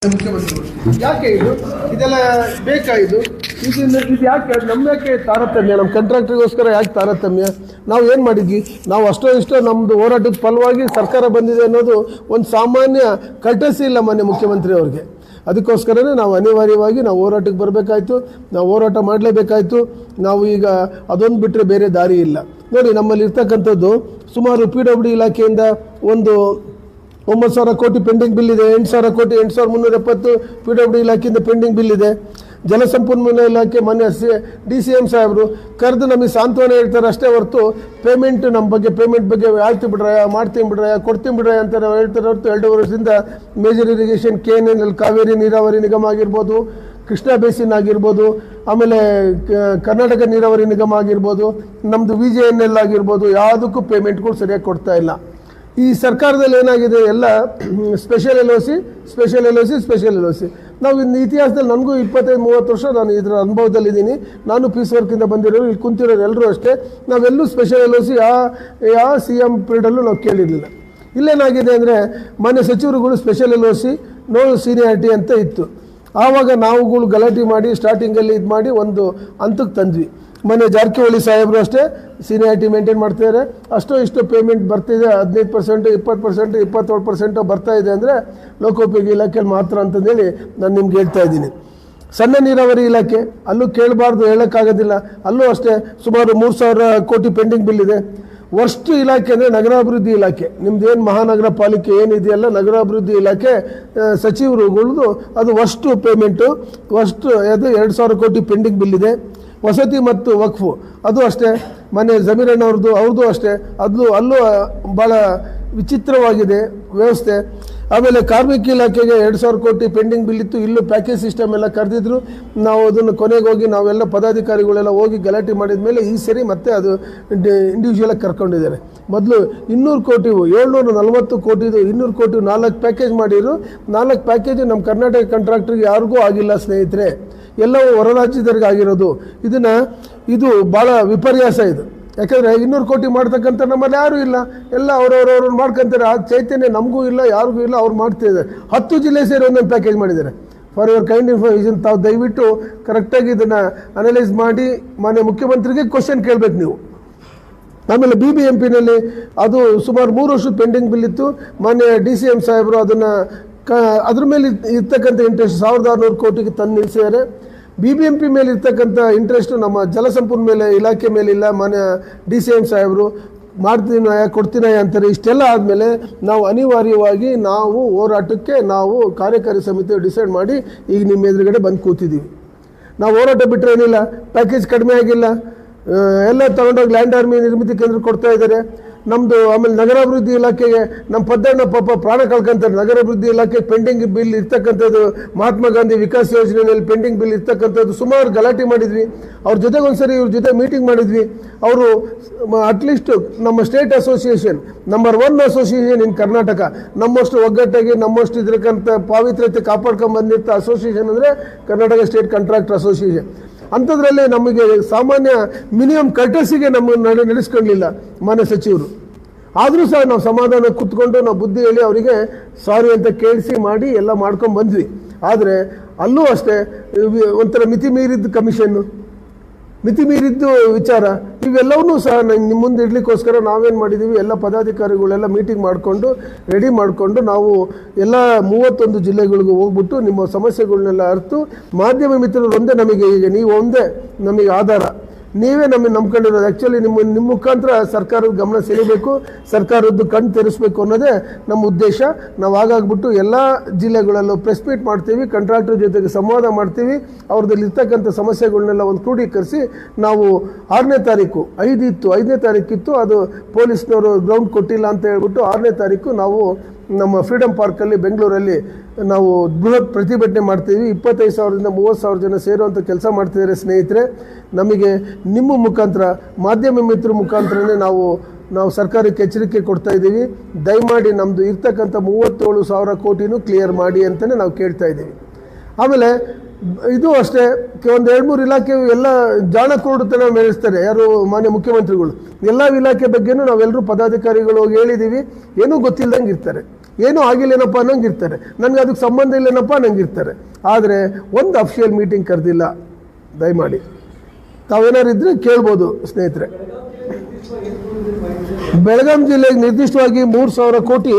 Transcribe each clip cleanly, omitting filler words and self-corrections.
ಮುಖ್ಯಮಂತ್ರಿಗಳು ಯಾಕೆ ಇದೆಲ್ಲ ಬೇಕಾ ಇದು ಯಾಕೆ ಯಾಕೆ ತಾರತಮ್ಯ ನಮ್ಮ ಕಾಂಟ್ರಾಕ್ಟರ್ಗೋಸ್ಕರ ಯಾಕೆ ತಾರತಮ್ಯ? ನಾವು ಏನು ಮಾಡಿದ್ವಿ? ನಾವು ಇಷ್ಟೋ ನಮ್ಮದು ಹೋರಾಟದ ಫಲವಾಗಿ ಸರ್ಕಾರ ಬಂದಿದೆ ಅನ್ನೋದು ಒಂದು ಸಾಮಾನ್ಯ ಕರ್ಟಸಿ ಇಲ್ಲ ಮಾನ್ಯ ಮುಖ್ಯಮಂತ್ರಿ ಅವ್ರಿಗೆ. ಅದಕ್ಕೋಸ್ಕರನೇ ನಾವು ಅನಿವಾರ್ಯವಾಗಿ ನಾವು ಹೋರಾಟಕ್ಕೆ ಬರಬೇಕಾಯ್ತು, ನಾವು ಹೋರಾಟ ಮಾಡಲೇಬೇಕಾಯ್ತು. ನಾವು ಈಗ ಅದೊಂದು ಬಿಟ್ಟರೆ ಬೇರೆ ದಾರಿ ಇಲ್ಲ. ನೋಡಿ, ನಮ್ಮಲ್ಲಿ ಇರ್ತಕ್ಕಂಥದ್ದು ಸುಮಾರು PWD ಇಲಾಖೆಯಿಂದ ಒಂದು 9,000 ಕೋಟಿ ಪೆಂಡಿಂಗ್ ಬಿಲ್ ಇದೆ. 8,000 ಕೋಟಿ 8,370 PWD ಇಲಾಖೆಯಿಂದ ಪೆಂಡಿಂಗ್ ಬಿಲ್ ಇದೆ. ಜಲಸಂಪನ್ಮೂಲ ಇಲಾಖೆ ಮೊನ್ನೆ DCM ಸಾಹೇಬರು ಕರೆದು ನಮಗೆ ಸಾಂತ್ವನ ಹೇಳ್ತಾರೆ ಅಷ್ಟೇ ಹೊರತು ಪೇಮೆಂಟ್ ನಮ್ಮ ಬಗ್ಗೆ ಪೇಮೆಂಟ್ ಬಗ್ಗೆ ಆಯ್ತು ಬಿಡ್ರೆ, ಮಾಡ್ತೀನಿ ಬಿಡ್ರೆ, ಕೊಡ್ತೀನಿ ಬಿಡ್ರೆ ಅಂತ ನಾವು ಹೇಳ್ತಾರೆ ಹೊರತು 2 ವರ್ಷದಿಂದ ಮೇಜರ್ ಇರಿಗೇಷನ್ KNL ಕಾವೇರಿ ನೀರಾವರಿ ನಿಗಮ ಆಗಿರ್ಬೋದು, ಕೃಷ್ಣಾ ಬೇಸಿನ್ ಆಗಿರ್ಬೋದು, ಆಮೇಲೆ ಕರ್ನಾಟಕ ನೀರಾವರಿ ನಿಗಮ ಆಗಿರ್ಬೋದು, ನಮ್ಮದು VJNL ಆಗಿರ್ಬೋದು, ಯಾವುದಕ್ಕೂ ಪೇಮೆಂಟ್ಗಳು ಸರಿಯಾಗಿ ಕೊಡ್ತಾ ಇಲ್ಲ. ಈ ಸರ್ಕಾರದಲ್ಲಿ ಏನಾಗಿದೆ, ಎಲ್ಲ ಸ್ಪೆಷಲ್ ಎಲ್ ಒ ಸಿ. ನಾವು ಇನ್ನು ಇತಿಹಾಸದಲ್ಲಿ ನನಗೂ 25-30 ವರ್ಷ ನಾನು ಇದರ ಅನುಭವದಲ್ಲಿದ್ದೀನಿ. ನಾನು ಪೀಸ್ ವರ್ಕಿಂದ ಬಂದಿರೋರು, ಇಲ್ಲಿ ಕುಂತಿರೋರು ಎಲ್ಲರೂ ಅಷ್ಟೇ. ನಾವೆಲ್ಲೂ ಸ್ಪೆಷಲ್ ಎಲ್ ಒ ಸಿ ಯಾವ CM ಪೀರಿಯಡಲ್ಲೂ ನಾವು ಕೇಳಿರಲಿಲ್ಲ. ಇಲ್ಲೇನಾಗಿದೆ ಅಂದರೆ ಮಾನ್ಯ ಸಚಿವರುಗಳು special L O C no seniority ಅಂತ ಇತ್ತು. ಆವಾಗ ನಾವುಗಳು ಗಲಾಟೆ ಮಾಡಿ ಸ್ಟಾರ್ಟಿಂಗಲ್ಲಿ ಇದು ಮಾಡಿ ಒಂದು ಹಂತಕ್ಕೆ ತಂದ್ವಿ. ಮೊನ್ನೆ ಜಾರಕಿಹೊಳಿ ಸಾಹೇಬರು ಅಷ್ಟೇ ಸೀನಿಯಾರಿಟಿ ಮೇಂಟೈನ್ ಮಾಡ್ತಿದ್ದಾರೆ. ಇಷ್ಟು ಪೇಮೆಂಟ್ ಬರ್ತಿದೆ, 15%, 20%, 27% ಬರ್ತಾ ಇದೆ ಅಂದರೆ ಲೋಕೋಪಯೋಗಿ ಇಲಾಖೆಯಲ್ಲಿ ಮಾತ್ರ ಅಂತಂದೇಳಿ ನಾನು ನಿಮ್ಗೆ ಹೇಳ್ತಾ ಇದ್ದೀನಿ. ಸಣ್ಣ ನೀರಾವರಿ ಇಲಾಖೆ ಅಲ್ಲೂ ಕೇಳಬಾರ್ದು, ಹೇಳೋಕ್ಕಾಗೋದಿಲ್ಲ. ಅಲ್ಲೂ ಅಷ್ಟೇ ಸುಮಾರು 3,000 ಕೋಟಿ ಪೆಂಡಿಂಗ್ ಬಿಲ್ ಇದೆ. ವರ್ಸ್ಟ್ ಇಲಾಖೆ ಅಂದರೆ ನಗರಾಭಿವೃದ್ಧಿ ಇಲಾಖೆ. ನಿಮ್ದೇನು ಮಹಾನಗರ ಪಾಲಿಕೆ ಏನಿದೆಯಲ್ಲ, ನಗರಾಭಿವೃದ್ಧಿ ಇಲಾಖೆ ಸಚಿವರುಗಳದು ಅದು ವರ್ಸ್ಟ್ ಪೇಮೆಂಟು, ಅದು 2,000 ಕೋಟಿ ಪೆಂಡಿಂಗ್ ಬಿಲ್ ಇದೆ. ವಸತಿ ಮತ್ತು ವಕ್ಫು ಅದು ಅಷ್ಟೇ, ಮನೆ ಜಮೀರಣ್ಣ ಅವ್ರದ್ದು ಅಷ್ಟೇ, ಅಲ್ಲೂ ಭಾಳ ವಿಚಿತ್ರವಾಗಿದೆ ವ್ಯವಸ್ಥೆ. ಆಮೇಲೆ ಕಾರ್ಮಿಕ ಇಲಾಖೆಗೆ 2,000 ಕೋಟಿ ಪೆಂಡಿಂಗ್ ಬಿಲ್ ಇತ್ತು. ಇಲ್ಲೂ ಪ್ಯಾಕೇಜ್ ಸಿಸ್ಟಮ್ ಎಲ್ಲ ಕರೆದಿದ್ರು. ನಾವು ಅದನ್ನು ಕೊನೆಗೆ ಹೋಗಿ ನಾವೆಲ್ಲ ಪದಾಧಿಕಾರಿಗಳೆಲ್ಲ ಹೋಗಿ ಗಲಾಟೆ ಮಾಡಿದ ಮೇಲೆ ಈ ಸರಿ ಮತ್ತೆ ಅದು ಇಂಡಿವಿಜುವಲಾಗಿ ಕರ್ಕೊಂಡಿದ್ದಾರೆ. ಮೊದಲು 200 ಕೋಟಿ 740 ಕೋಟಿದು 200 ಕೋಟಿ 4 ಪ್ಯಾಕೇಜ್ ಮಾಡಿದ್ರು. 4 ಪ್ಯಾಕೇಜ್ ನಮ್ಮ ಕರ್ನಾಟಕ ಕಾಂಟ್ರಾಕ್ಟರ್ಗೆ ಯಾರಿಗೂ ಆಗಿಲ್ಲ ಸ್ನೇಹಿತರೆ, ಎಲ್ಲವೂ ಹೊರ ರಾಜ್ಯದವ್ರಿಗೆ ಆಗಿರೋದು. ಇದು ಭಾಳ ವಿಪರ್ಯಾಸ ಇದು. ಯಾಕಂದರೆ 200 ಕೋಟಿ ಮಾಡ್ತಕ್ಕಂಥ ನಮ್ಮಲ್ಲಿ ಯಾರೂ ಇಲ್ಲ, ಎಲ್ಲ ಅವ್ರವ್ರು ಮಾಡ್ಕೊಂತಾರೆ. ಆ ಚೈತನ್ಯ ನಮಗೂ ಇಲ್ಲ, ಯಾರಿಗೂ ಇಲ್ಲ. ಅವ್ರು ಮಾಡ್ತಿದ್ದಾರೆ. 10 ಜಿಲ್ಲೆ ಸೇರಿ ಒಂದೊಂದು ಪ್ಯಾಕೇಜ್ ಮಾಡಿದ್ದಾರೆ. ಫಾರ್ ಯುವರ್ ಕೈಂಡ್ ಇನ್ಫಾರ್ಮೇಷನ್, ತಾವು ದಯವಿಟ್ಟು ಕರೆಕ್ಟಾಗಿ ಇದನ್ನು ಅನಲೈಸ್ ಮಾಡಿ ಮಾನ್ಯ ಮುಖ್ಯಮಂತ್ರಿಗೆ ಕ್ವಶನ್ ಕೇಳಬೇಕು ನೀವು. ಆಮೇಲೆ BBMPನಲ್ಲಿ ಅದು ಸುಮಾರು 3 ವರ್ಷದ ಪೆಂಡಿಂಗ್ ಬಿಲ್ ಇತ್ತು. ಮಾನ್ಯ DCM ಸಾಹೇಬರು ಅದನ್ನು ಅದ್ರ ಮೇಲೆ ಇರ್ತಕ್ಕಂಥ ಇಂಟ್ರೆಸ್ಟ್ 1,600 ಕೋಟಿಗೆ ತಂದು ನಿಲ್ಲಿಸಿದ್ದಾರೆ. BBMP ಮೇಲೆ ಇರ್ತಕ್ಕಂಥ ಇಂಟ್ರೆಸ್ಟು ನಮ್ಮ ಜಲಸಂಪನ್ಮೂಲ ಇಲಾಖೆ ಮೇಲಿಲ್ಲ. ಮಾನ್ಯ DCM ಸಾಹೇಬರು ಮಾಡ್ತೀನಯ್ಯ ಕೊಡ್ತೀನಯ್ಯ ಅಂತಾರೆ. ಇಷ್ಟೆಲ್ಲ ಆದಮೇಲೆ ನಾವು ಅನಿವಾರ್ಯವಾಗಿ ನಾವು ಹೋರಾಟಕ್ಕೆ ನಾವು ಕಾರ್ಯಕಾರಿ ಸಮಿತಿ ಡಿಸೈಡ್ ಮಾಡಿ ಈಗ ನಿಮ್ಮ ಎದುರುಗಡೆ ಬಂದು ಕೂತಿದ್ದೀವಿ. ನಾವು ಹೋರಾಟ ಬಿಟ್ಟರೆ ಏನಿಲ್ಲ, ಪ್ಯಾಕೇಜ್ ಕಡಿಮೆ ಆಗಿಲ್ಲ, ಎಲ್ಲ ತೊಗೊಂಡೋಗಿ ಲ್ಯಾಂಡ್ ಆರ್ಮಿ ನಿರ್ಮಿತಿ ಕೇಂದ್ರ ಕೊಡ್ತಾ ಇದ್ದಾರೆ ನಮ್ಮದು. ಆಮೇಲೆ ನಗರಾಭಿವೃದ್ಧಿ ಇಲಾಖೆಗೆ ನಮ್ಮ ಪದ್ದಣ್ಣ ಪಾಪ ಪ್ರಾಣ ಕಳ್ಕೊಂತಾರೆ. ನಗರಾಭಿವೃದ್ಧಿ ಇಲಾಖೆ ಪೆಂಡಿಂಗ್ ಬಿಲ್ ಇರ್ತಕ್ಕಂಥದ್ದು, ಮಹಾತ್ಮ ಗಾಂಧಿ ವಿಕಾಸ್ ಯೋಜನೆಯಲ್ಲಿ ಪೆಂಡಿಂಗ್ ಬಿಲ್ ಇರ್ತಕ್ಕಂಥದ್ದು ಸುಮಾರು ಗಲಾಟೆ ಮಾಡಿದ್ವಿ. ಅವ್ರ ಜೊತೆಗೆ ಒಂದ್ಸರಿ ಇವ್ರ ಜೊತೆ ಮೀಟಿಂಗ್ ಮಾಡಿದ್ವಿ. ಅವರು ಅಟ್ಲೀಸ್ಟ್ ನಮ್ಮ ಸ್ಟೇಟ್ ಅಸೋಸಿಯೇಷನ್ ನಂಬರ್ 1 ಅಸೋಸಿಯೇಷನ್ ಇನ್ ಕರ್ನಾಟಕ, ನಮ್ಮಷ್ಟು ಒಗ್ಗಟ್ಟಾಗಿ ನಮ್ಮಷ್ಟು ಇದಕ್ಕಂಥ ಪಾವಿತ್ರ್ಯತೆ ಕಾಪಾಡ್ಕೊಂಡು ಬಂದಿರ್ತ ಅಸೋಸಿಯೇಷನ್ ಅಂದರೆ ಕರ್ನಾಟಕ ಸ್ಟೇಟ್ ಕಾಂಟ್ರಾಕ್ಟರ್ ಅಸೋಸಿಯೇಷನ್. ಅಂಥದ್ರಲ್ಲಿ ನಮಗೆ ಸಾಮಾನ್ಯ ಮಿನಿಮಮ್ ಕರ್ಟಸಿಗೆ ನಮ್ಮನ್ನು ನಡೆಸ್ಕೊಳ್ಳಲಿಲ್ಲ ಮಾನ್ಯ ಸಚಿವರು. ಆದರೂ ಸಹ ನಾವು ಸಮಾಧಾನ ಕೂತ್ಕೊಂಡು ನಾವು ಬುದ್ಧಿ ಹೇಳಿ ಅವರಿಗೆ ಸಾರಿ ಅಂತ ಕೇಳಿಸಿ ಮಾಡಿ ಎಲ್ಲ ಮಾಡ್ಕೊಂಡು ಬಂದ್ವಿ. ಆದರೆ ಅಲ್ಲೂ ಅಷ್ಟೇ ಒಂಥರ ಮಿತಿ ಮೀರಿದ್ದು ಕಮಿಷನ್ನು, ಮಿತಿ ಮೀರಿದ್ದು ವಿಚಾರ, ಇವೆಲ್ಲವನ್ನೂ ಸಹ ನಿಮ್ಮ ಮುಂದೆ ಇಡ್ಲಿಕ್ಕೋಸ್ಕರ ನಾವೇನು ಮಾಡಿದ್ದೀವಿ, ಎಲ್ಲ ಪದಾಧಿಕಾರಿಗಳೆಲ್ಲ ಮೀಟಿಂಗ್ ಮಾಡಿಕೊಂಡು ರೆಡಿ ಮಾಡಿಕೊಂಡು ನಾವು ಎಲ್ಲ 31 ಜಿಲ್ಲೆಗಳಿಗೂ ಹೋಗ್ಬಿಟ್ಟು ನಿಮ್ಮ ಸಮಸ್ಯೆಗಳನ್ನೆಲ್ಲ ಅರ್ತು ಮಾಧ್ಯಮ ಮಿತ್ರರು ಒಂದೇ ನಮಗೆ, ಈಗ ನೀವು ಒಂದೇ ನಮಗೆ ಆಧಾರ, ನೀವೇ ನಮಗೆ ನಂಬ್ಕೊಂಡಿರೋದು. ಆ್ಯಕ್ಚುಲಿ ನಿಮ್ಮ ಮುಖಾಂತರ ಸರ್ಕಾರದ ಗಮನ ಸೆಳೀಬೇಕು, ಸರ್ಕಾರದ್ದು ಕಣ್ಣು ತೆರೆಸಬೇಕು ಅನ್ನೋದೇ ನಮ್ಮ ಉದ್ದೇಶ. ನಾವು ಹಾಗಾಗ್ಬಿಟ್ಟು ಎಲ್ಲ ಜಿಲ್ಲೆಗಳಲ್ಲೂ ಪ್ರೆಸ್ ಮೀಟ್ ಮಾಡ್ತೀವಿ, ಕಾಂಟ್ರಾಕ್ಟರ್ ಜೊತೆಗೆ ಸಂವಾದ ಮಾಡ್ತೀವಿ. ಅವ್ರದ್ದಲ್ಲಿ ಇರ್ತಕ್ಕಂಥ ಸಮಸ್ಯೆಗಳನ್ನೆಲ್ಲ ಒಂದು ಕ್ರೋಢೀಕರಿಸಿ ನಾವು 6ನೇ ತಾರೀಕು 5ನೇ ತಾರೀಕಿತ್ತು, ಅದು ಪೊಲೀಸ್ನವರು ಗ್ರೌಂಡ್ ಕೊಟ್ಟಿಲ್ಲ ಅಂತ ಹೇಳ್ಬಿಟ್ಟು 6ನೇ ತಾರೀಕು ನಾವು ನಮ್ಮ ಫ್ರೀಡಮ್ ಪಾರ್ಕಲ್ಲಿ ಬೆಂಗಳೂರಲ್ಲಿ ನಾವು ಬೃಹತ್ ಪ್ರತಿಭಟನೆ ಮಾಡ್ತೀವಿ. 25,000ದಿಂದ 30,000 ಜನ ಸೇರುವಂಥ ಕೆಲಸ ಮಾಡ್ತಿದ್ದಾರೆ ಸ್ನೇಹಿತರೆ. ನಮಗೆ ನಿಮ್ಮ ಮುಖಾಂತರ ಮಾಧ್ಯಮ ಮಿತ್ರ ಮುಖಾಂತರನೇ ನಾವು ಸರ್ಕಾರಕ್ಕೆ ಎಚ್ಚರಿಕೆ ಕೊಡ್ತಾ ಇದ್ದೀವಿ. ದಯಮಾಡಿ ನಮ್ಮದು ಇರ್ತಕ್ಕಂಥ 37,000 ಕೋಟಿನೂ ಕ್ಲಿಯರ್ ಮಾಡಿ ಅಂತಲೇ ನಾವು ಕೇಳ್ತಾ ಇದ್ದೀವಿ. ಆಮೇಲೆ ಇದು ಅಷ್ಟೇ, ಒಂದು 2-3 ಇಲಾಖೆ ಎಲ್ಲ ಜಾಣಕೂಡುತನ ಮೆರೆಸ್ತಾರೆ ಯಾರು ಮಾನ್ಯ ಮುಖ್ಯಮಂತ್ರಿಗಳು. ಎಲ್ಲ ಇಲಾಖೆ ಬಗ್ಗೆನೂ ನಾವೆಲ್ಲರೂ ಪದಾಧಿಕಾರಿಗಳು ಹೋಗಿ ಹೇಳಿದ್ದೀವಿ, ಏನೂ ಗೊತ್ತಿಲ್ಲದಂಗೆ ಇರ್ತಾರೆ. ಏನೂ ಆಗಿಲ್ಲೇನಪ್ಪ ಅನ್ನಂಗೆ ಇರ್ತಾರೆ, ನನಗೆ ಅದಕ್ಕೆ ಸಂಬಂಧ ಇಲ್ಲೇನಪ್ಪ ಅನ್ನಂಗೆ ಇರ್ತಾರೆ. ಆದರೆ ಒಂದು ಅಫಿಷಿಯಲ್ ಮೀಟಿಂಗ್ ಕರೆದಿಲ್ಲ. ದಯಮಾಡಿ ತಾವೇನಾರು ಇದ್ದರೆ ಕೇಳ್ಬೋದು ಸ್ನೇಹಿತರೆ. ಬೆಳಗಾಂ ಜಿಲ್ಲೆಗೆ ನಿರ್ದಿಷ್ಟವಾಗಿ 3,000 ಕೋಟಿ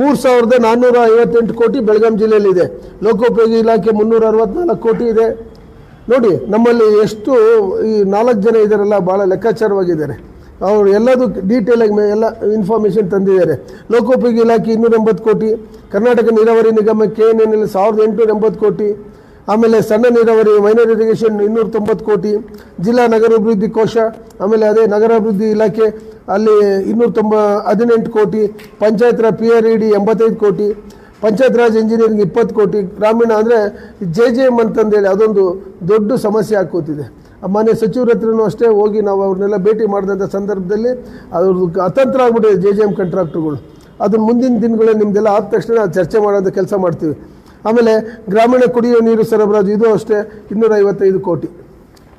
3,458 ಕೋಟಿ ಬೆಳಗಾಂ ಜಿಲ್ಲೆಯಲ್ಲಿದೆ. ಲೋಕೋಪಯೋಗಿ ಇಲಾಖೆ 364 ಕೋಟಿ ಇದೆ. ನೋಡಿ ನಮ್ಮಲ್ಲಿ ಎಷ್ಟು ಈ 4 ಜನ ಇದ್ದಾರಲ್ಲ, ಭಾಳ ಲೆಕ್ಕಾಚಾರವಾಗಿದ್ದಾರೆ. ಅವರು ಎಲ್ಲದೂ ಡೀಟೇಲಾಗಿ ಎಲ್ಲ ಇನ್ಫಾರ್ಮೇಷನ್ ತಂದಿದ್ದಾರೆ. ಲೋಕೋಪಯೋಗಿ ಇಲಾಖೆ 280 ಕೋಟಿ, ಕರ್ನಾಟಕ ನೀರಾವರಿ ನಿಗಮ KNL 1,880 ಕೋಟಿ, ಆಮೇಲೆ ಸಣ್ಣ ನೀರಾವರಿ ಮೈನರ್ ಇರಿಗೇಷನ್ 290 ಕೋಟಿ, ಜಿಲ್ಲಾ ನಗರಾಭಿವೃದ್ಧಿ ಕೋಶ, ಆಮೇಲೆ ಅದೇ ನಗರಾಭಿವೃದ್ಧಿ ಇಲಾಖೆ ಅಲ್ಲಿ 218 ಕೋಟಿ, ಪಂಚಾಯತ್ ರಾಜ್ PRED 85 ಕೋಟಿ, ಪಂಚಾಯತ್ ರಾಜ್ ಇಂಜಿನಿಯರಿಂಗ್ 20 ಕೋಟಿ, ಗ್ರಾಮೀಣ ಅಂದರೆ JJM ಅಂತಂದೇಳಿ ಅದೊಂದು ದೊಡ್ಡ ಸಮಸ್ಯೆ ಹಾಕೋತಿದೆ. ಮಾನ್ಯ ಸಚಿವರ ಹತ್ರನೂ ಅಷ್ಟೇ ಹೋಗಿ ನಾವು ಅವ್ರನ್ನೆಲ್ಲ ಭೇಟಿ ಮಾಡಿದಂಥ ಸಂದರ್ಭದಲ್ಲಿ ಅವ್ರದ್ದು ಅತಂತ್ರ ಆಗ್ಬಿಟ್ಟಿದೆ JJM ಕಾಂಟ್ರಾಕ್ಟ್ರುಗಳು. ಅದನ್ನು ಮುಂದಿನ ದಿನಗಳಲ್ಲಿ ನಿಮ್ಮದೆಲ್ಲ ಆದ ತಕ್ಷಣ ಚರ್ಚೆ ಮಾಡೋಂಥ ಕೆಲಸ ಮಾಡ್ತೀವಿ. ಆಮೇಲೆ ಗ್ರಾಮೀಣ ಕುಡಿಯುವ ನೀರು ಸರಬರಾಜು ಇದು ಅಷ್ಟೇ 255 ಕೋಟಿ.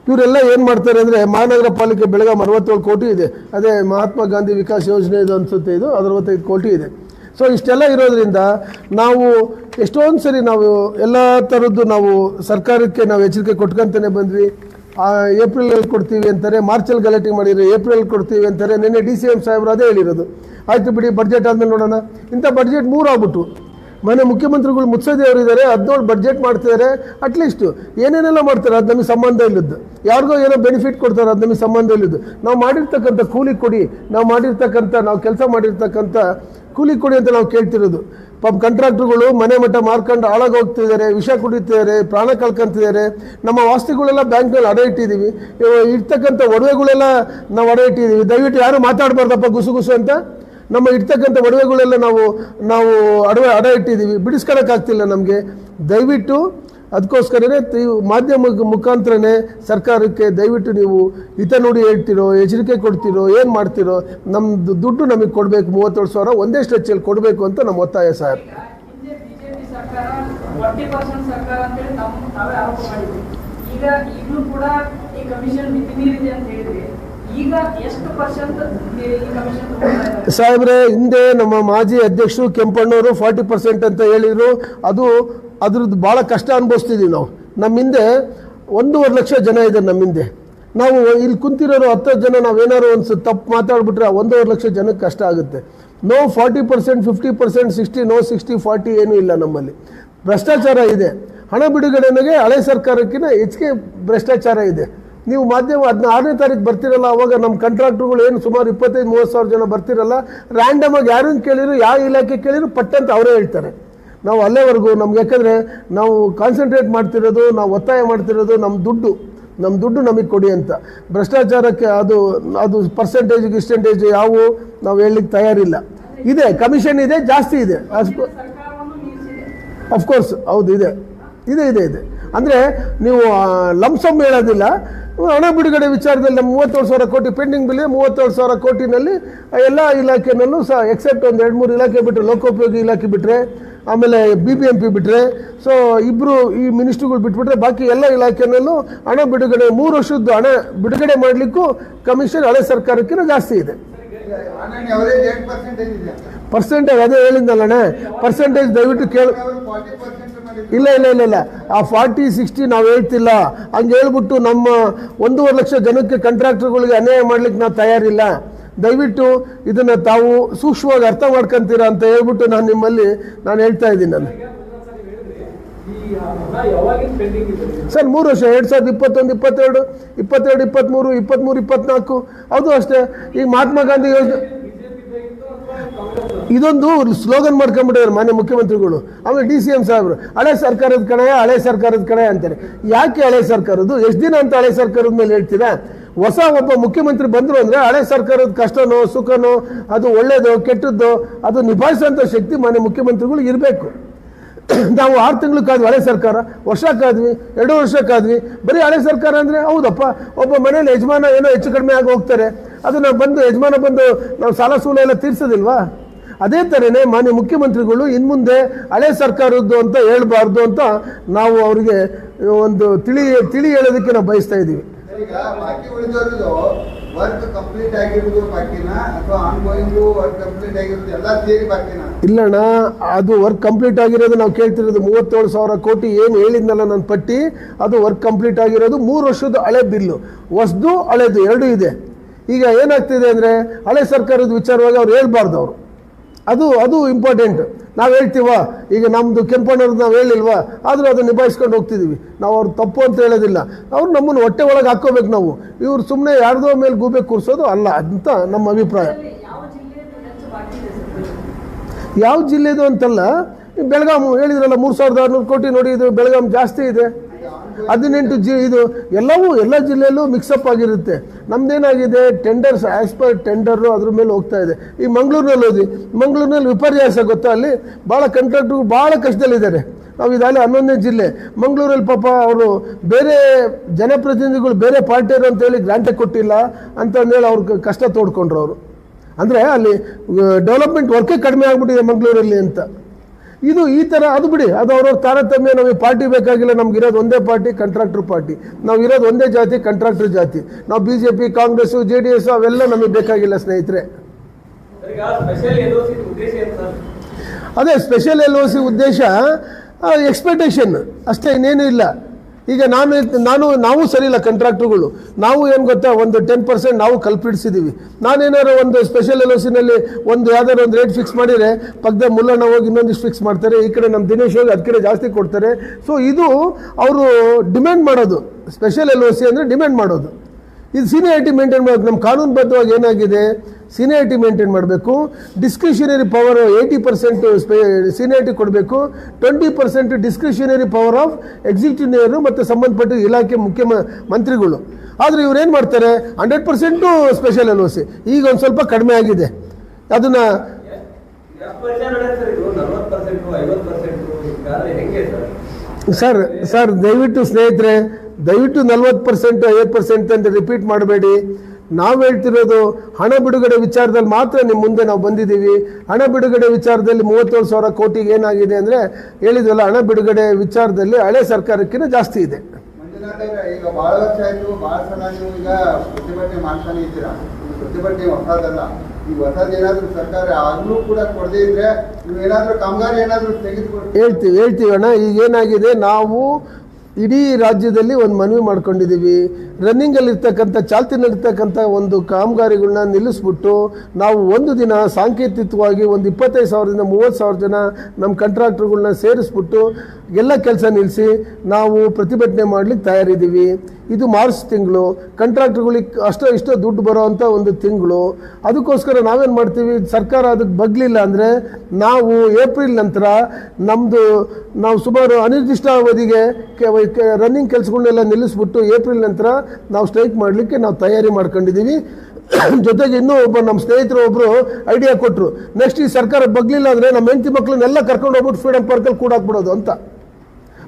ಇವರೆಲ್ಲ ಏನು ಮಾಡ್ತಾರೆ ಅಂದರೆ, ಮಹಾನಗರ ಪಾಲಿಕೆ ಬೆಳಗಾಂ 67 ಕೋಟಿ ಇದೆ. ಅದೇ ಮಹಾತ್ಮ ಗಾಂಧಿ ವಿಕಾಸ್ ಯೋಜನೆ ಇದು ಅನಿಸುತ್ತೆ, ಇದು 65 ಕೋಟಿ ಇದೆ. ಸೊ ಇಷ್ಟೆಲ್ಲ ಇರೋದ್ರಿಂದ ನಾವು ಎಷ್ಟೊಂದು ಸರಿ ನಾವು ಎಲ್ಲ ಥರದ್ದು ನಾವು ಸರ್ಕಾರಕ್ಕೆ ನಾವು ಎಚ್ಚರಿಕೆ ಕೊಟ್ಕೊಂತಾನೆ ಬಂದ್ವಿ. ಏಪ್ರಿಲಲ್ಲಿ ಕೊಡ್ತೀವಿ ಅಂತಾರೆ, ಮಾರ್ಚಲ್ಲಿ ಗಲಾಟೆ ಮಾಡಿದರೆ ಏಪ್ರಿಲ್ ಕೊಡ್ತೀವಿ ಅಂತಾರೆ. ನಿನ್ನೆ DCM ಸಾಹೇಬರು ಅದೇ ಹೇಳಿರೋದು, ಆಯಿತು ಬಿಡಿ ಬಡ್ಜೆಟ್ ಆದಮೇಲೆ ನೋಡೋಣ. ಇಂಥ ಬಡ್ಜೆಟ್ 3 ಆಗ್ಬಿಟ್ಟು ಮನೆ ಮುಖ್ಯಮಂತ್ರಿಗಳು ಮುತ್ಸದಿ ಅವರು ಇದ್ದಾರೆ, 17 ಬಡ್ಜೆಟ್ ಮಾಡ್ತಿದ್ದಾರೆ. ಅಟ್ಲೀಸ್ಟು ಏನೇನೆಲ್ಲ ಮಾಡ್ತಾರೆ ಅದು ನಮಗೆ ಸಂಬಂಧ ಇಲ್ಲದ್ದು, ಯಾರಿಗೋ ಏನೋ ಬೆನಿಫಿಟ್ ಕೊಡ್ತಾರೆ ಅದು ನಮಗೆ ಸಂಬಂಧ ಇಲ್ಲದ್ದು. ನಾವು ಮಾಡಿರ್ತಕ್ಕಂಥ ಕೂಲಿ ಕೊಡಿ, ನಾವು ಕೆಲಸ ಮಾಡಿರ್ತಕ್ಕಂಥ ಕೂಲಿ ಕೊಡಿ ಅಂತ ನಾವು ಕೇಳ್ತಿರೋದು. ಪಾಪ ಕಾಂಟ್ರಾಕ್ಟ್ರುಗಳು ಮನೆ ಮಠ ಮಾರ್ಕೊಂಡು ಹಾಳಾಗಿ ಹೋಗ್ತಿದ್ದಾರೆ, ವಿಷ ಕುಡಿತಿದ್ದಾರೆ, ಪ್ರಾಣ ಕಳ್ಕೊಂತಿದ್ದಾರೆ. ನಮ್ಮ ವಾಸ್ತಿಗಳೆಲ್ಲ ಬ್ಯಾಂಕ್ನಲ್ಲಿ ಅಡ ಇಟ್ಟಿದ್ದೀವಿ, ಇರ್ತಕ್ಕಂಥ ಒಡವೆಗಳೆಲ್ಲ ನಾವು ಅಡ ಇಟ್ಟಿದ್ದೀವಿ. ದಯವಿಟ್ಟು ಯಾರು ಮಾತಾಡಬಾರ್ದಪ್ಪ ಗುಸು ಅಂತ. ನಮ್ಮ ಇರ್ತಕ್ಕಂಥ ಒಡವೆಗಳೆಲ್ಲ ನಾವು ಅಡ ಇಟ್ಟಿದ್ದೀವಿ, ಬಿಡಿಸ್ಕೊಳಕ್ಕಾಗ್ತಿಲ್ಲ ನಮಗೆ. ದಯವಿಟ್ಟು ಅದಕ್ಕೋಸ್ಕರನೇ ಮಾಧ್ಯಮ ಮುಖಾಂತರನೇ ಸರ್ಕಾರಕ್ಕೆ ದಯವಿಟ್ಟು ನೀವು ಹಿತ ನೋಡಿ ಹೇಳ್ತಿರೋ, ಎಚ್ಚರಿಕೆ ಕೊಡ್ತಿರೋ, ಏನು ಮಾಡ್ತಿರೋ, ನಮ್ಮದು ದುಡ್ಡು ನಮಗೆ ಕೊಡಬೇಕು, 37,000 ಒಂದೇ ಸ್ಟ್ರೆಚ್ಚಲ್ಲಿ ಕೊಡಬೇಕು ಅಂತ ನಮ್ಮ ಒತ್ತಾಯ ಸರ್. ಸಾಹೇಬ್ರೆ, ಹಿಂದೆ ನಮ್ಮ ಮಾಜಿ ಅಧ್ಯಕ್ಷರು ಕೆಂಪಣ್ಣವರು 40% ಅಂತ ಹೇಳಿದ್ರು. ಅದ್ರದ್ದು ಭಾಳ ಕಷ್ಟ ಅನುಭವಿಸ್ತಿದ್ದೀವಿ ನಾವು. ನಮ್ಮ ಹಿಂದೆ 1.5 ಲಕ್ಷ ಜನ ಇದ್ದಾರೆ. ನಮ್ಮ ಹಿಂದೆ ನಾವು ಇಲ್ಲಿ ಕುಂತಿರೋರು 10 ಜನ ನಾವೇನಾದ್ರು ಒಂದು ತಪ್ಪು ಮಾತಾಡ್ಬಿಟ್ರೆ 1.5 ಲಕ್ಷ ಜನಕ್ಕೆ ಕಷ್ಟ ಆಗುತ್ತೆ. ನೋ 40%, 50%, 60, ನೋ 60, 40 ಏನೂ ಇಲ್ಲ ನಮ್ಮಲ್ಲಿ. ಭ್ರಷ್ಟಾಚಾರ ಇದೆ. ಹಣ ಬಿಡುಗಡೆಗೆ ಹಳೆ ಸರ್ಕಾರಕ್ಕಿಂತ ಹೆಚ್ಚಿಗೆ ಭ್ರಷ್ಟಾಚಾರ ಇದೆ. ನೀವು ಮಾಧ್ಯಮ 16ನೇ ತಾರೀಕು ಬರ್ತಿರಲ್ಲ, ಅವಾಗ ನಮ್ಮ ಕಾಂಟ್ರಾಕ್ಟ್ರುಗಳು ಏನು ಸುಮಾರು 25-30 ಸಾವಿರ ಜನ ಬರ್ತಿರಲ್ಲ, ರ್ಯಾಂಡಮ್ ಆಗಿ ಯಾರನ್ನು ಕೇಳಿದ್ರು, ಯಾವ ಇಲಾಖೆ ಕೇಳಿದ್ರು ಪಟ್ಟಂತ ಅವರೇ ಹೇಳ್ತಾರೆ. ನಾವು ಅಲ್ಲೇವರೆಗೂ ನಮ್ಗೆ, ಯಾಕಂದರೆ ನಾವು ಕಾನ್ಸಂಟ್ರೇಟ್ ಮಾಡ್ತಿರೋದು, ನಾವು ಒತ್ತಾಯ ಮಾಡ್ತಿರೋದು ನಮ್ಮ ದುಡ್ಡು ನಮಗೆ ಕೊಡಿ ಅಂತ. ಭ್ರಷ್ಟಾಚಾರಕ್ಕೆ ಅದು ಪರ್ಸೆಂಟೇಜ್ ಯಾವುವು ನಾವು ಹೇಳಲಿಕ್ಕೆ ತಯಾರಿಲ್ಲ. ಇದೆ, ಕಮಿಷನ್ ಇದೆ, ಜಾಸ್ತಿ ಇದೆ. ಅಫ್ಕೋರ್ಸ್ ಹೌದು, ಇದೆ. ಅಂದರೆ ನೀವು ಲಂಸಮ್ ಹೇಳೋದಿಲ್ಲ. ಹಣ ಬಿಡುಗಡೆ ವಿಚಾರದಲ್ಲಿ ನಮ್ಮ 37,000 ಕೋಟಿ ಪೆಂಡಿಂಗ್ ಬಿಲ್, 37,000 ಕೋಟಿನಲ್ಲಿ ಎಲ್ಲ ಇಲಾಖೆನಲ್ಲೂ ಸಹ ಎಕ್ಸೆಪ್ಟ್ ಒಂದು 2-3 ಇಲಾಖೆ ಬಿಟ್ಟರೆ, ಲೋಕೋಪಯೋಗಿ ಇಲಾಖೆ ಬಿಟ್ಟರೆ, ಆಮೇಲೆ BBMP ಬಿಟ್ಟರೆ, ಸೊ ಇಬ್ಬರು ಈ ಮಿನಿಸ್ಟ್ರುಗಳು ಬಿಟ್ಬಿಟ್ರೆ ಬಾಕಿ ಎಲ್ಲ ಇಲಾಖೆನಲ್ಲೂ ಹಣ ಬಿಡುಗಡೆ 3 ವರ್ಷದ್ದು ಹಣ ಬಿಡುಗಡೆ ಮಾಡಲಿಕ್ಕೂ ಕಮಿಷನ್ ಹಳೆ ಸರ್ಕಾರಕ್ಕಿಂತ ಜಾಸ್ತಿ ಇದೆ. ಪರ್ಸೆಂಟೇಜ್ ಅದೇ ಹೇಳಿದ್ನಲ್ಲಣ್ಣ, ಪರ್ಸೆಂಟೇಜ್ ದಯವಿಟ್ಟು ಇಲ್ಲ ಆ 40-60 ನಾವು ಹೇಳ್ತಿಲ್ಲ. ಹಂಗೆ ಹೇಳ್ಬಿಟ್ಟು ನಮ್ಮ 1.5 ಲಕ್ಷ ಜನಕ್ಕೆ ಕಾಂಟ್ರಾಕ್ಟರ್ಗಳಿಗೆ ಅನ್ಯಾಯ ಮಾಡ್ಲಿಕ್ಕೆ ನಾವು ತಯಾರಿಲ್ಲ. ದಯವಿಟ್ಟು ಇದನ್ನು ತಾವು ಸೂಕ್ಷ್ಮವಾಗಿ ಅರ್ಥ ಮಾಡ್ಕೊಂತೀರಾ ಅಂತ ಹೇಳ್ಬಿಟ್ಟು ನಾನು ಹೇಳ್ತಾ ಇದ್ದೀನಿ. ನಾನು ಸರ್ 3 ವರ್ಷ 2021, 22, 23, 24 ಅದು ಅಷ್ಟೇ. ಈಗ ಮಹಾತ್ಮ ಗಾಂಧಿ ಯೋಜನೆ ಇದೊಂದು ಸ್ಲೋಗನ್ ಮಾಡ್ಕೊಂಡ್ಬಿಟ್ಟಿದ್ದಾರೆ ಮಾನ್ಯ ಮುಖ್ಯಮಂತ್ರಿಗಳು. ಆಮೇಲೆ DCM ಸಾಹೇಬರು ಹಳೆ ಸರ್ಕಾರದ ಕಡೆ ಅಂತಾರೆ. ಯಾಕೆ ಹಳೆ ಸರ್ಕಾರದ್ದು? ಎಷ್ಟು ದಿನ ಅಂತ ಹಳೆ ಸರ್ಕಾರದ ಮೇಲೆ ಹೇಳ್ತೀರಾ? ಹೊಸ ಒಬ್ಬ ಮುಖ್ಯಮಂತ್ರಿ ಬಂದರು ಅಂದರೆ ಹಳೆ ಸರ್ಕಾರದ ಕಷ್ಟನೋ ಸುಖನೋ, ಅದು ಒಳ್ಳೇದೋ ಕೆಟ್ಟದ್ದೋ, ಅದು ನಿಭಾಯಿಸುವಂಥ ಶಕ್ತಿ ಮಾನ್ಯ ಮುಖ್ಯಮಂತ್ರಿಗಳು ಇರಬೇಕು. ನಾವು 6 ತಿಂಗಳು ಕಾದ್ವಿ, ಹಳೆ ಸರ್ಕಾರ ವರ್ಷ ಕಾದ್ವಿ, 2 ವರ್ಷ ಕಾದ್ವಿ. ಬರೀ ಹಳೆ ಸರ್ಕಾರ ಅಂದರೆ ಹೌದಪ್ಪ, ಒಬ್ಬ ಮನೇಲಿ ಯಜಮಾನ ಏನೋ ಹೆಚ್ಚು ಕಡಿಮೆ ಆಗಿ ಹೋಗ್ತಾರೆ, ಅದನ್ನು ಯಜಮಾನ ಬಂದು ನಾವು ಸಾಲ ಸೂಲ ಎಲ್ಲ ತೀರ್ಸೋದಿಲ್ವಾ? ಅದೇ ಥರನೇ ಮಾನ್ಯ ಮುಖ್ಯಮಂತ್ರಿಗಳು ಇನ್ಮುಂದೆ ಹಳೆ ಸರ್ಕಾರದ್ದು ಅಂತ ಹೇಳ್ಬಾರ್ದು ಅಂತ ನಾವು ಅವರಿಗೆ ಒಂದು ತಿಳಿ ಹೇಳೋದಕ್ಕೆ ನಾವು ಬಯಸ್ತಾ ಇದ್ದೀವಿ. ವರ್ಕ್ ಕಂಪ್ಲೀಟ್ ಆಗಿರೋದು ಬಾಕಿನಾ ಅಥವಾ ಆನ್ಗೋಯಿಂಗ್ ವರ್ಕ್ ಕಂಪ್ಲೀಟ್ ಆಗಿರೋದು ಎಲ್ಲ ಸೇರಿ ಬಾಕಿನಾ? ಇಲ್ಲಣ್ಣ, ಅದು ವರ್ಕ್ ಕಂಪ್ಲೀಟ್ ಆಗಿರೋದು ನಾವು ಕೇಳ್ತಿರೋದು 37,000 ಕೋಟಿ ಏನು ಹೇಳಿದ್ನಲ್ಲ ನನ್ನ ಪಟ್ಟಿ, ಅದು ವರ್ಕ್ ಕಂಪ್ಲೀಟ್ ಆಗಿರೋದು 3 ವರ್ಷದ ಹಳೆ ಬಿಲ್ಲು, ಹೊಸದು ಹಳೆದು ಎರಡೂ ಇದೆ. ಈಗ ಏನಾಗ್ತಿದೆ ಅಂದರೆ ಹಳೆ ಸರ್ಕಾರದ ವಿಚಾರವಾಗಿ ಅವ್ರು ಹೇಳ್ಬಾರ್ದು, ಅವರು ಅದು ಇಂಪಾರ್ಟೆಂಟ್. ನಾವು ಹೇಳ್ತೀವ, ಈಗ ನಮ್ಮದು ಕೆಂಪಣ್ಣವ್ರದ್ದು ನಾವು ಹೇಳಿಲ್ವಾ, ಆದರೂ ಅದನ್ನು ನಿಭಾಯಿಸ್ಕೊಂಡು ಹೋಗ್ತಿದ್ದೀವಿ. ನಾವು ಅವ್ರು ತಪ್ಪು ಅಂತ ಹೇಳೋದಿಲ್ಲ, ಅವ್ರು ನಮ್ಮನ್ನು ಹೊಟ್ಟೆ ಒಳಗೆ ಹಾಕ್ಕೋಬೇಕು. ನಾವು ಇವ್ರು ಸುಮ್ಮನೆ ಯಾರ್ದೋ ಮೇಲೆ ಗೂಬೆ ಕೂರಿಸೋದು ಅಲ್ಲ ಅಂತ ನಮ್ಮ ಅಭಿಪ್ರಾಯ. ಯಾವ ಜಿಲ್ಲೆದು ಅಂತಲ್ಲ, ಬೆಳಗಾಂ ಹೇಳಿದ್ರಲ್ಲ 3,600 ಕೋಟಿ, ನೋಡಿ ಇದು ಬೆಳಗಾಂ ಜಾಸ್ತಿ ಇದೆ. 18 ಇದು ಎಲ್ಲ ಜಿಲ್ಲೆಯಲ್ಲೂ ಮಿಕ್ಸಪ್ ಆಗಿರುತ್ತೆ. ನಮ್ದೇನಾಗಿದೆ, ಟೆಂಡರ್ಸ್ ಆ್ಯಸ್ ಪರ್ ಟೆಂಡರು ಅದ್ರ ಮೇಲೆ ಹೋಗ್ತಾ ಇದೆ. ಈ ಮಂಗಳೂರಿನಲ್ಲಿ ವಿಪರ್ಯಾಸ ಗೊತ್ತಾ, ಅಲ್ಲಿ ಭಾಳ ಕಾಂಟ್ರಾಕ್ಟ್ರು ಭಾಳ ಕಷ್ಟದಲ್ಲಿದ್ದಾರೆ. ನಾವು ಇದಾಗಲೇ 11ನೇ ಜಿಲ್ಲೆ. ಮಂಗಳೂರಲ್ಲಿ ಪಾಪ ಅವರು ಬೇರೆ ಜನಪ್ರತಿನಿಧಿಗಳು ಬೇರೆ ಪಾರ್ಟಿಯವರು ಅಂತೇಳಿ ಗ್ರಾಂಟೇ ಕೊಟ್ಟಿಲ್ಲ ಅಂತಂದೇಳಿ ಅವ್ರ ಕಷ್ಟ ತೋಡ್ಕೊಂಡ್ರು ಅವರು. ಅಂದರೆ ಅಲ್ಲಿ ಡೆವಲಪ್ಮೆಂಟ್ ವರ್ಕೇ ಕಡಿಮೆ ಆಗಿಬಿಟ್ಟಿದೆ ಮಂಗಳೂರಲ್ಲಿ ಅಂತ. ಇದು ಈ ಥರ, ಅದು ಬಿಡಿ, ಅದು ಅವ್ರವ್ರ ತಾರತಮ್ಯ. ನಮಗೆ ಪಾರ್ಟಿ ಬೇಕಾಗಿಲ್ಲ, ನಮ್ಗೆ ಇರೋದು ಒಂದೇ ಪಾರ್ಟಿ, ಕಾಂಟ್ರಾಕ್ಟರ್ ಪಾರ್ಟಿ. ನಾವು ಇರೋದು ಒಂದೇ ಜಾತಿ, ಕಾಂಟ್ರಾಕ್ಟರ್ ಜಾತಿ. ನಾವು BJP, ಕಾಂಗ್ರೆಸ್ಸು, JDS ಅವೆಲ್ಲ ನಮಗೆ ಬೇಕಾಗಿಲ್ಲ ಸ್ನೇಹಿತರೆ. ಅದೇ ಸ್ಪೆಷಲ್ LOC ಉದ್ದೇಶ ಎಕ್ಸ್ಪೆಕ್ಟೇಷನ್ ಅಷ್ಟೇ, ಇನ್ನೇನು ಇಲ್ಲ. ಈಗ ನಾವು ಸರಿ ಇಲ್ಲ ಕಾಂಟ್ರಾಕ್ಟರ್ಗಳು. ನಾವು ಏನು ಗೊತ್ತಾ, ಒಂದು 10% ನಾವು ಕಲ್ಪಿಡಿಸಿದ್ದೀವಿ. ನಾನೇನಾದ್ರು ಒಂದು ಸ್ಪೆಷಲ್ LOCನಲ್ಲಿ ಯಾವ್ದಾದ್ರು ಒಂದು ರೇಟ್ ಫಿಕ್ಸ್ ಮಾಡಿದರೆ ಪಕ್ಕದ ಮುಲ್ಲಣ್ಣ ಹೋಗಿ ಇನ್ನೊಂದಿಷ್ಟು ಫಿಕ್ಸ್ ಮಾಡ್ತಾರೆ, ಈ ಕಡೆ ನಮ್ಮ ದಿನೇಶ್ ಹೋಗಿ ಅದ ಕಡೆ ಜಾಸ್ತಿ ಕೊಡ್ತಾರೆ. ಸೊ ಇದು ಅವರು ಡಿಮ್ಯಾಂಡ್ ಮಾಡೋದು. ಸ್ಪೆಷಲ್ LOC ಅಂದರೆ ಡಿಮ್ಯಾಂಡ್ ಮಾಡೋದು. ಇದು ಸೀನಿಯಾರಿಟಿ ಮೇಂಟೈನ್ ಮಾಡಬೇಕು. ನಮ್ಮ ಕಾನೂನುಬದ್ಧವಾಗಿ ಏನಾಗಿದೆ, ಸೀನಿಯಾರಿಟಿ ಮೇಂಟೈನ್ ಮಾಡಬೇಕು. ಡಿಸ್ಕ್ರಿಷನರಿ ಪವರ್ 80% ಸೀನಿಯಾರಿಟಿ ಕೊಡಬೇಕು, 20% ಡಿಸ್ಕ್ರಿಷನರಿ ಪವರ್ ಆಫ್ ಎಕ್ಸಿಕ್ಯೂಟಿವ್ ಮತ್ತು ಸಂಬಂಧಪಟ್ಟ ಇಲಾಖೆ ಮಂತ್ರಿಗಳು. ಆದರೆ ಇವ್ರೇನು ಮಾಡ್ತಾರೆ, 100% ಸ್ಪೆಷಲ್ LOC. ಈಗ ಒಂದು ಸ್ವಲ್ಪ ಕಡಿಮೆ ಆಗಿದೆ. ಅದನ್ನು ಸರ್ ದಯವಿಟ್ಟು ಸ್ನೇಹಿತರೆ, ದಯವಿಟ್ಟು 40% 50% ಅಂತ ರಿಪೀಟ್ ಮಾಡಬೇಡಿ. ನಾವು ಹೇಳ್ತಿರೋದು ಹಣ ಬಿಡುಗಡೆ ವಿಚಾರದಲ್ಲಿ ಮಾತ್ರ ನಿಮ್ಮ ಮುಂದೆ ನಾವು ಬಂದಿದ್ದೀವಿ. ಹಣ ಬಿಡುಗಡೆ ವಿಚಾರದಲ್ಲಿ 37,000 ಕೋಟಿಗೆ ಏನಾಗಿದೆ ಅಂದರೆ ಹೇಳಿದ್ವಲ್ಲ, ಹಣ ಬಿಡುಗಡೆ ವಿಚಾರದಲ್ಲಿ ಹಳೆ ಸರ್ಕಾರಕ್ಕಿಂತ ಜಾಸ್ತಿ ಇದೆ. ಈಗ ಭಾಳ ವರ್ಷ ಆಯಿತು, ಭಾಳ ಸಲ ನೀವು ಈಗ ಪ್ರತಿಭಟನೆ ಮಾಡ್ತಾನೆ ಇದ್ದೀರಾ. ಪ್ರತಿಭಟನೆ ಹೊಸದಲ್ಲ, ಈ ಹೊಸದು ಏನಾದರೂ ಸರ್ಕಾರ ಆಗಲೂ ಕೂಡ ಕೊಡದೇ ಇದ್ರೆ ನೀವು ಏನಾದರೂ ಕಾಮಗಾರಿ ಏನಾದರೂ ತೆಗೆದುಕೊಂಡು ಹೇಳ್ತೀವಿ ಅಣ್ಣ. ಈಗ ಏನಾಗಿದೆ, ನಾವು ಇಡೀ ರಾಜ್ಯದಲ್ಲಿ ಒಂದು ಮನವಿ ಮಾಡ್ಕೊಂಡಿದ್ದೀವಿ. ರನ್ನಿಂಗಲ್ಲಿರ್ತಕ್ಕಂಥ ಚಾಲ್ತಿನಲ್ಲಿರ್ತಕ್ಕಂಥ ಒಂದು ಕಾಮಗಾರಿಗಳನ್ನ ನಿಲ್ಲಿಸ್ಬಿಟ್ಟು ನಾವು ಒಂದು ದಿನ ಸಾಂಕೇತಿಕವಾಗಿ ಒಂದು 25,000ದಿಂದ 30,000 ಜನ ನಮ್ಮ ಕಾಂಟ್ರಾಕ್ಟರ್ಗಳನ್ನ ಸೇರಿಸ್ಬಿಟ್ಟು ಎಲ್ಲ ಕೆಲಸ ನಿಲ್ಲಿಸಿ ನಾವು ಪ್ರತಿಭಟನೆ ಮಾಡಲಿಕ್ಕೆ ತಯಾರಿದ್ದೀವಿ. ಇದು ಮಾರ್ಚ್ ತಿಂಗಳು, ಕಾಂಟ್ರಾಕ್ಟರ್ಗಳಿಗೆ ಇಷ್ಟೋ ದುಡ್ಡು ಬರೋವಂಥ ಒಂದು ತಿಂಗಳು. ಅದಕ್ಕೋಸ್ಕರ ನಾವೇನು ಮಾಡ್ತೀವಿ, ಸರ್ಕಾರ ಅದಕ್ಕೆ ಬಗ್ಲಿಲ್ಲ ಅಂದರೆ ನಾವು ಏಪ್ರಿಲ್ ನಂತರ ನಾವು ಸುಮಾರು ಅನಿರ್ದಿಷ್ಟ ಅವಧಿಗೆ ರನ್ನಿಂಗ್ ಕೆಲಸಗಳನ್ನೆಲ್ಲ ನಿಲ್ಲಿಸ್ಬಿಟ್ಟು ಏಪ್ರಿಲ್ ನಂತರ ನಾವು ಸ್ಟ್ರೈಕ್ ಮಾಡಲಿಕ್ಕೆ ನಾವು ತಯಾರಿ ಮಾಡ್ಕೊಂಡಿದ್ದೀವಿ. ಜೊತೆಗೆ ಇನ್ನೂ ನಮ್ಮ ಸ್ನೇಹಿತರು ಒಬ್ಬರು ಐಡಿಯಾ ಕೊಟ್ಟರು, ನೆಕ್ಸ್ಟ್ ಈ ಸರ್ಕಾರ ಬಗ್ಲಿಲ್ಲ ಅಂದರೆ ನಮ್ಮ ಹೆಂಡತಿ ಮಕ್ಕಳನ್ನೆಲ್ಲ ಕರ್ಕೊಂಡು ಹೋಗ್ಬಿಟ್ಟು ಫ್ರೀಡಮ್ ಪಾರ್ಕಲ್ಲಿ ಕೂಡಾಕ್ಬಿಡೋದು ಅಂತ.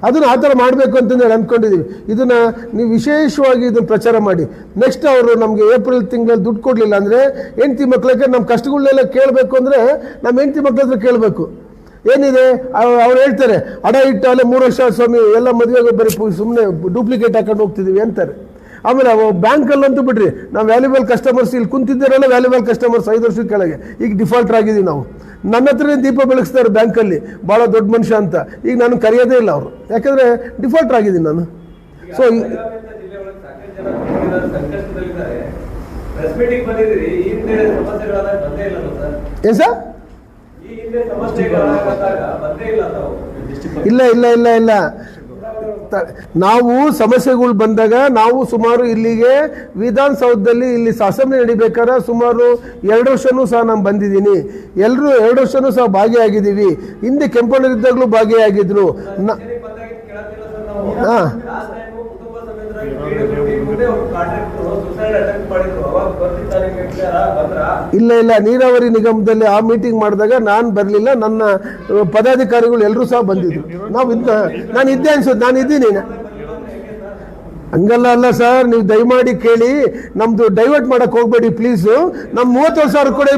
ಅದನ್ನು ಆ ಥರ ಮಾಡಬೇಕು ಅಂತಂದೇಳಿ ಅಂದ್ಕೊಂಡಿದ್ದೀವಿ. ಇದನ್ನು ನೀವು ವಿಶೇಷವಾಗಿ ಇದನ್ನು ಪ್ರಚಾರ ಮಾಡಿ. ನೆಕ್ಸ್ಟ್ ಅವರು ನಮಗೆ ಏಪ್ರಿಲ್ ತಿಂಗಳಲ್ಲಿ ದುಡ್ಡು ಕೊಡಲಿಲ್ಲ ಅಂದರೆ ಹೆಂಡತಿ ಮಕ್ಕಳಿಗೆ ನಮ್ಮ ಕಷ್ಟಗಳನ್ನೆಲ್ಲ ಕೇಳಬೇಕು ಅಂದರೆ ನಮ್ಮ ಹೆಂಡತಿ ಮಕ್ಕಳ ಹತ್ರ ಕೇಳಬೇಕು. ಏನಿದೆ ಅವ್ರು ಹೇಳ್ತಾರೆ, ಅಡ ಇಟ್ಟು ಅಲ್ಲೇ 3 ವರ್ಷ ಸ್ವಾಮಿ ಎಲ್ಲ ಮದುವೆಗೆ ಬರೀ ಸುಮ್ಮನೆ ಡೂಪ್ಲಿಕೇಟ್ ಹಾಕೊಂಡು ಹೋಗ್ತಿದ್ದೀವಿ ಅಂತಾರೆ. ಆಮೇಲೆ ಬ್ಯಾಂಕಲ್ಲಂತೂ ಬಿಡ್ರಿ, ನಾವು ವ್ಯಾಲ್ಯೂಬಲ್ ಕಸ್ಟಮರ್ಸ್ ಇಲ್ಲಿ ಕುಂತಿದ್ದಾರಲ್ಲ, ವ್ಯಾಲ್ಯೂಬಲ್ ಕಸ್ಟಮರ್ಸ್ 5 ವರ್ಷದ ಕೆಳಗೆ ಈಗ ಡಿಫಾಲ್ಟರ್ ಆಗಿದ್ದೀವಿ ನಾವು. ನನ್ನ ಹತ್ರನೇ ದೀಪ ಬೆಳಗಿಸ್ತಾರೆ ಬ್ಯಾಂಕಲ್ಲಿ, ಭಾಳ ದೊಡ್ಡ ಮನುಷ್ಯ ಅಂತ. ಈಗ ನಾನು ಕರೆಯೋದೇ ಇಲ್ಲ ಅವರು, ಯಾಕಂದರೆ ಡಿಫಾಲ್ಟರ್ ಆಗಿದ್ದೀನಿ ನಾನು. ಸೊ ಏನು ಸರ್? ಇಲ್ಲ ನಾವು ಸಮಸ್ಯೆಗಳು ಬಂದಾಗ ನಾವು ಸುಮಾರು ಇಲ್ಲಿಗೆ ವಿಧಾನಸೌಧದಲ್ಲಿ ಇಲ್ಲಿ ಅಸೆಂಬ್ಲಿ ನಡಿಬೇಕಾದ್ರೆ ಸುಮಾರು 2 ವರ್ಷನೂ ಸಹ ನಾನು ಬಂದಿದ್ದೀನಿ. ಎಲ್ಲರೂ 2 ವರ್ಷನೂ ಸಹ ಭಾಗಿಯಾಗಿದ್ದೀವಿ. ಹಿಂದೆ ಕೆಂಪಣ್ಣರಿದ್ದಾಗಲೂ ಭಾಗಿಯಾಗಿದ್ರು. ಹಾಂ, ಇಲ್ಲ ನೀರಾವರಿ ನಿಗಮದಲ್ಲಿ ಆ ಮೀಟಿಂಗ್ ಮಾಡಿದಾಗ ನಾನು ಬರಲಿಲ್ಲ, ನನ್ನ ಪದಾಧಿಕಾರಿಗಳು ಎಲ್ಲರೂ ಸಹ ಬಂದಿದ್ರು. ನಾನು ಇದ್ದೆ ಅನ್ಸುತ್ತೆ, ನಾನು ಇದ್ದೀನಿ. ಹಂಗಲ್ಲ ಸರ್, ನೀವು ದಯಮಾಡಿ ಕೇಳಿ, ನಮ್ದು ಡೈವರ್ಟ್ ಮಾಡಕ್ ಹೋಗ್ಬೇಡಿ ಪ್ಲೀಸು. ನಮ್ಮ 30,000 ಕೂಡ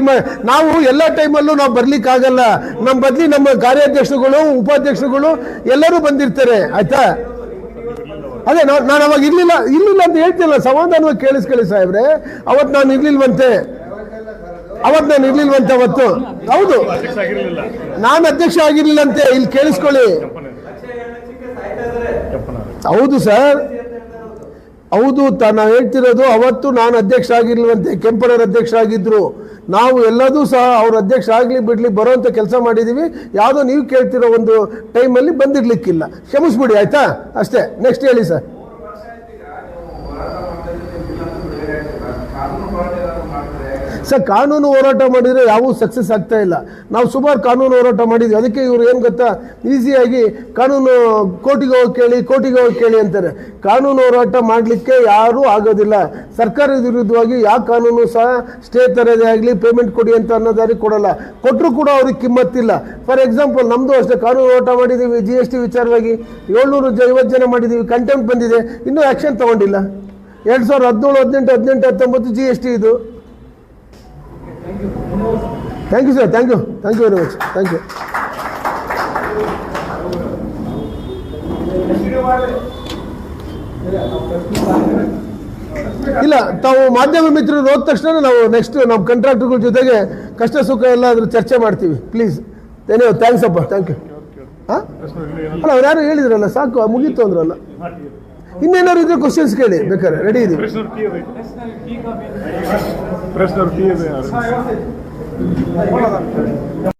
ನಾವು ಎಲ್ಲ ಟೈಮಲ್ಲೂ ನಾವು ಬರ್ಲಿಕ್ಕಾಗಲ್ಲ. ನಮ್ಮ ಬದಲಿ ನಮ್ಮ ಕಾರ್ಯಾಧ್ಯಕ್ಷರುಗಳು, ಉಪಾಧ್ಯಕ್ಷರುಗಳು ಎಲ್ಲರೂ ಬಂದಿರ್ತಾರೆ, ಆಯ್ತಾ? ಅದೇ ನಾನು ಅವಾಗ ಇರ್ಲಿಲ್ಲ ಅಂತ ಹೇಳ್ತಿಲ್ಲ, ಸಮಾಧಾನವಾಗಿ ಕೇಳಿಸ್ಕೊಳ್ಳಿ ಸಾಹೇಬ್ರೆ. ಅವತ್ತು ನಾನು ಇರ್ಲಿಲ್ವಂತೆ, ಅವತ್ತು ಹೌದು, ನಾನು ಅಧ್ಯಕ್ಷ ಆಗಿರ್ಲಿಲ್ಲಂತೆ. ಇಲ್ಲಿ ಕೇಳಿಸ್ಕೊಳ್ಳಿ. ಹೌದು ಸರ್, ಹೌದು ನಾವು ಹೇಳ್ತಿರೋದು. ಅವತ್ತು ನಾನು ಅಧ್ಯಕ್ಷ ಆಗಿರ್ಲಿಲ್ವಂತೆ, ಕೆಂಪಣ್ಣರ ಅಧ್ಯಕ್ಷ ಆಗಿದ್ರು. ನಾವು ಎಲ್ಲದೂ ಸಹ ಅವ್ರ ಅಧ್ಯಕ್ಷ ಆಗಲಿ ಬಿಡ್ಲಿ ಬರೋಂಥ ಕೆಲಸ ಮಾಡಿದ್ದೀವಿ. ಯಾವುದೋ ನೀವು ಕೇಳ್ತಿರೋ ಒಂದು ಟೈಮಲ್ಲಿ ಬಂದಿರ್ಲಿಕ್ಕಿಲ್ಲ, ಕ್ಷಮಿಸ್ಬಿಡಿ ಆಯ್ತಾ, ಅಷ್ಟೇ. ನೆಕ್ಸ್ಟ್ ಹೇಳಿ ಸರ್. ಸರ್, ಕಾನೂನು ಹೋರಾಟ ಮಾಡಿದರೆ ಯಾವೂ ಸಕ್ಸಸ್ ಆಗ್ತಾ ಇಲ್ಲ. ನಾವು ಸುಮಾರು ಕಾನೂನು ಹೋರಾಟ ಮಾಡಿದ್ವಿ. ಅದಕ್ಕೆ ಇವರು ಏನು ಗೊತ್ತಾ, ಈಸಿಯಾಗಿ ಕಾನೂನು ಕೋರ್ಟಿಗೆ ಹೋಗಿ ಕೇಳಿ ಅಂತಾರೆ. ಕಾನೂನು ಹೋರಾಟ ಮಾಡಲಿಕ್ಕೆ ಯಾರೂ ಆಗೋದಿಲ್ಲ. ಸರ್ಕಾರದ ವಿರುದ್ಧವಾಗಿ ಯಾವ ಕಾನೂನು ಸಹ ಸ್ಟೇ ತರೋದೇ ಆಗಲಿ, ಪೇಮೆಂಟ್ ಕೊಡಿ ಅಂತ ಅನ್ನೋದಾರಿ ಕೊಡಲ್ಲ. ಕೊಟ್ಟರು ಕೂಡ ಅವ್ರಿಗೆ ಕಿಮ್ಮತ್ತಿಲ್ಲ. ಫಾರ್ ಎಕ್ಸಾಂಪಲ್ ನಮ್ಮದು ಅಷ್ಟೇ, ಕಾನೂನು ಹೋರಾಟ ಮಾಡಿದ್ದೀವಿ GST ವಿಚಾರವಾಗಿ, 750 ಜನ ಮಾಡಿದ್ದೀವಿ. ಕಂಟೆಂಪ್ಟ್ ಬಂದಿದೆ, ಇನ್ನೂ ಆ್ಯಕ್ಷನ್ ತೊಗೊಂಡಿಲ್ಲ. 2017, 18, 19 GST ಇದು. Thank you sir, thank you very much, thank you. ಇಲ್ಲ, ತಾವು ಮಾಧ್ಯಮ ಮಿತ್ರರು ಹೋದ ತಕ್ಷಣ ನಾವು ನೆಕ್ಸ್ಟ್ ನಮ್ಮ ಕಾಂಟ್ರಾಕ್ಟರ್ಗಳ ಜೊತೆಗೆ ಕಷ್ಟ ಸುಖ ಎಲ್ಲ ಅದ್ರ ಚರ್ಚೆ ಮಾಡ್ತೀವಿ. ಪ್ಲೀಸ್, ಥ್ಯಾಂಕ್ಸ್ ಅಪ್ಪ, ಥ್ಯಾಂಕ್ ಯು. ಹಾಂ, ಅಲ್ಲ ಅವ್ರು ಯಾರು ಹೇಳಿದ್ರಲ್ಲ, ಸಾಕು ಮುಗೀತು ಅಂದ್ರಲ್ಲ. ಇನ್ನೇನಾದ್ರು ಇದ್ರೆ ಕ್ವಶನ್ಸ್ ಕೇಳಿ, ಬೇಕಾದ್ರೆ ರೆಡಿ ಇದೀವಿ.